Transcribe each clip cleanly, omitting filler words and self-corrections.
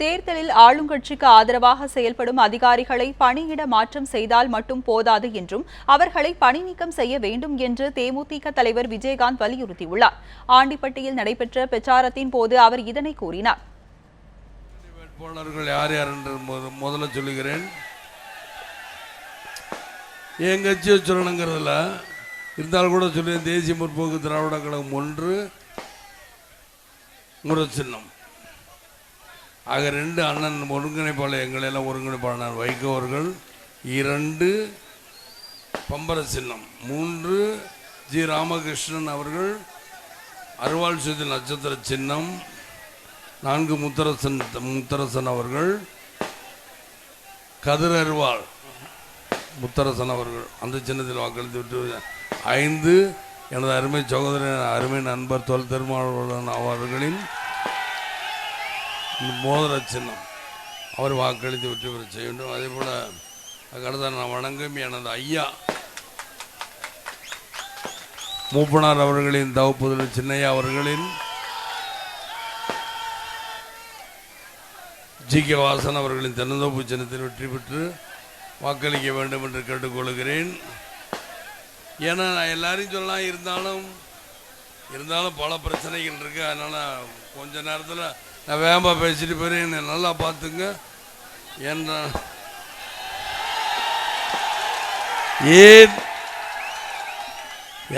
தேர்தலில் ஆளுங்கட்சிக்கு ஆதரவாக செயல்படும் அதிகாரிகளை பணியிட மாற்றம் செய்தால் மட்டும் போதாது என்றும் அவர்களை பணி நீக்கம் செய்ய வேண்டும் என்று தேமுதிக தலைவர் விஜயகாந்த் வலியுறுத்தியுள்ளார். ஆண்டிப்பட்டியில் நடைபெற்ற பிரச்சாரத்தின் போது அவர் இதனை கூறினார். வேட்பாளர்கள் யார் யார் என்று முதல்ல சொல்லுகிறேன். என் கட்சியை சொல்லணுங்கிறதுல இருந்தாலும் கூட சொல்லி தேசிய முற்போக்கு திராவிட கழகம் 1 முரசின்னம் ஆக 2 அண்ணன் ஒருங்கிணைப்பாளர் எங்களெல்லாம் ஒருங்கிணைப்பாளர் வைகோ அவர்கள் 2 பம்பர சின்னம் 3 ஜி ராமகிருஷ்ணன் அவர்கள் அருவாள் சுதி நட்சத்திர சின்னம் 4 முத்தரசன் அவர்கள் கதிர் அருவாள் முத்தரசன் அவர்கள் அந்த சின்னத்தில் வாக்களித்து விட்டு 5 எனது அருமை சகோதரன் அருமை நண்பர் தொல் திருமாவளவன் அவர்களின் மோதிர சின்னம் அவர் வாக்களித்து வெற்றி பெற செய்ய வேண்டும். அதே போல் அதுக்கடுத்த நான் வணங்கும் எனது ஐயா மூப்பனார் அவர்களின் தவப்புதல் சின்னையா அவர்களின் ஜி கே வாசன் அவர்களின் தென்னந்தோப்பு சின்னத்தில் வெற்றி பெற்று வாக்களிக்க வேண்டும் என்று கேட்டுக்கொள்கிறேன். ஏன்னா நான் எல்லாரையும் சொல்லலாம், இருந்தாலும் பல பிரச்சனைகள் இருக்கு. அதனால் கொஞ்ச நேரத்தில் நான் வேகமாக பேசிட்டு போயிடுறேன். என்னை நல்லா பார்த்துங்க.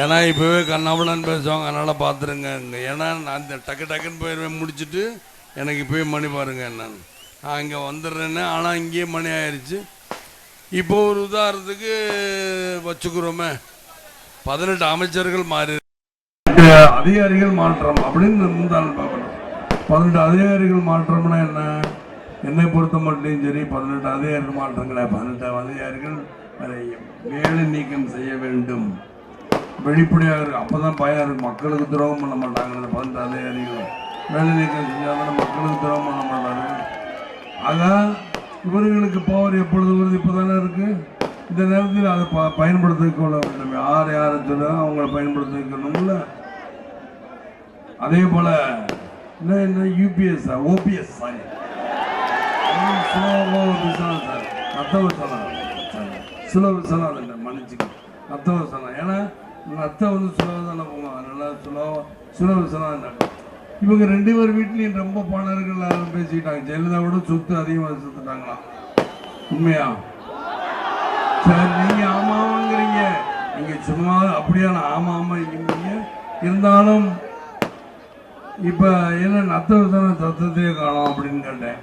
ஏன்னா இப்போவே கண்ணாமண்ணான்னு பேசுவாங்க, அதனால் பார்த்துருங்க. ஏன்னா நான் டக்குன்னு போயிடுவேன், முடிச்சுட்டு எனக்கு இப்போயே மணி பாருங்க என்னன்னு. நான் இங்கே வந்துடுறேன்னு, ஆனால் இங்கேயே மணி ஆயிடுச்சு. இப்போ ஒரு உதாரணத்துக்கு வச்சுக்கிறோமே, 18 அமைச்சர்கள் மாறி அதிகாரிகள் மாற்றம் அப்படின்னு இருந்தாலும் பார்க்கணும். 18 அதிகாரிகள் மாற்றம்னா என்ன? என்னை பொறுத்த மட்டும் சரி 18 அதிகாரிகள் மாற்றங்கள 18 அதிகாரிகள் வேலை நீக்கம் செய்ய வேண்டும். வெளிப்படையாக இருக்கு, அப்பதான் பயம் இருக்கு. மக்களுக்கு துரோகம் பண்ண மாட்டாங்க. 18 அதிகாரிகள் வேலை நீக்கம் செஞ்சாலும் மக்களுக்கு துரோகம் பண்ண மாட்டாங்க. ஆக இவர்களுக்கு பவர் எப்பொழுது வருது? இப்போதானே இருக்கு. இந்த நேரத்தில் அதை பயன்படுத்திக் கொள்ள வேண்டும். யாரை சொல்ல அவங்களை பயன்படுத்திக்கணும்ல. அதே போல என்ன யூபிஎஸ் ஓபிஎஸ் சாரி மன்னிச்சுக்க நத்தவசனா. ஏன்னா நத்த வந்து சுலபதான போகணும். அதனால சுலபசனா. இவங்க 2 பேர் வீட்லையும் ரொம்ப பணர்கள் பேசிக்கிட்டாங்க. ஜெயலலிதாவோட சொத்து அதிகமாக சுத்துட்டாங்களாம். உண்மையா? சரி, நீங்க ஆமாங்கிறீங்க. நீங்க சும்மா அப்படியான ஆமா இருக்கீங்க. இருந்தாலும் இப்ப என்ன நத்தவசன சத்தத்தையே காணும் அப்படின்னு கேட்டேன்.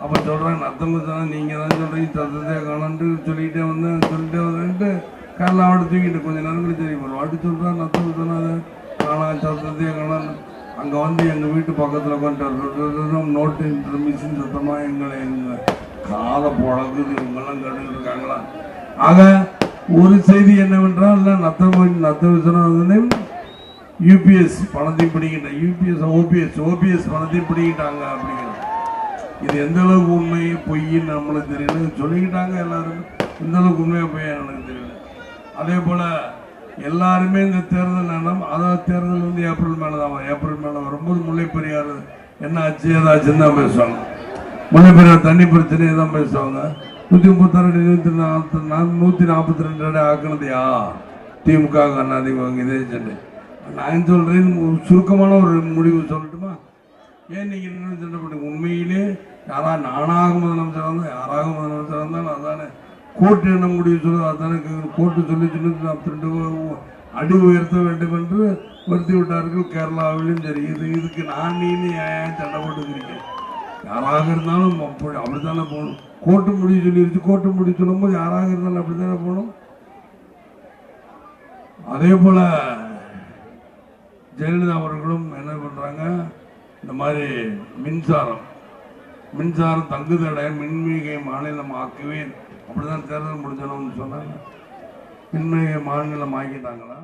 அப்ப சொல்றேன், நத்தவசன நீங்க தான் சொல்றீங்க, சத்தத்தையே காணும்னு சொல்லிட்டே வந்துட்டு காலைல தூக்கிட்டு கொஞ்ச நேரம் கழிச்சு தெரியும் அப்படி சொல்றேன். நத்தவசன அதை காணாம், சத்தத்தையே காணும். அங்கே வந்து எங்கள் வீட்டு பக்கத்தில் உட்காந்துட்டு நோட்டு மிஷின் சத்தமாக எங்கள் காதை புழங்குது. இவங்கெல்லாம் கேட்டுக்கிட்டு இருக்காங்களா? ஆக ஒரு செய்தி என்னவென்றால், நத்தவசனம் யூபிஎஸ் பணத்தையும் பிடிக்கிட்டாங்க. யூபிஎஸ் ஓபிஎஸ் பணத்தையும் பிடிக்கிட்டாங்க அப்படிங்கிறது. இது எந்த அளவுக்கு உண்மை பொய்ன்னு நம்மளுக்கு தெரியல. சொல்லிக்கிட்டாங்க எல்லாரும். எந்த அளவுக்கு உண்மையாக பொய்யா எனக்கு தெரியல. அதே போல் எல்லாருமே இந்த தேர்தல் நேரம், அதாவது தேர்தல் வந்து ஏப்ரல் மேலே வரும்போது முல்லைப்பெரியார் என்ன ஆச்சு ஏதாச்சுன்னு தான் பேசுவாங்க. முல்லைப்பெரியார் தண்ணி பிரச்சனையை தான் பேசுவாங்க. 132 142 அடி ஆக்கினது யார்? திமுக அதிமுக. இதே சண்டை. நான் சொல்றேன், சுருக்கமான ஒரு முடிவு சொல்லட்டுமா? ஏன் நீங்க சண்டை பண்ணுங்க? உண்மையிலே நானாக முதலமைச்சர் வந்தா யாராக முதலமைச்சர் வந்தாலும் அதானே கோர்ட்டு என்ன முடிவு சொல்லுது, அதானே கோர்ட்டு சொல்லி 2 அடி உயர்த்த வேண்டும் என்று வருத்தி விட்டார்கள். கேரளாவிலும் சரி. இதுக்கு நான் ஏன் சண்டை போட்டுக்கிறீங்க? யாராக இருந்தாலும் அப்படித்தானே போகணும். கோர்ட்டு முடிவு சொல்லிருச்சு. கோர்ட்டு முடிவு சொல்லும் போது யாராக இருந்தாலும் அப்படித்தானே போகணும். அதே போல ஜெயலலிதா அவர்களும் என்ன பண்றாங்க, இந்த மாதிரி மின்சாரம் தங்குதடை மின்மிகை மாநிலம் ஆக்குவேன் அப்படிதான் தேர்தல் முடிஞ்சணும்னு சொன்னாங்க. மின்மிகை மாநிலம் ஆக்கிட்டாங்களா?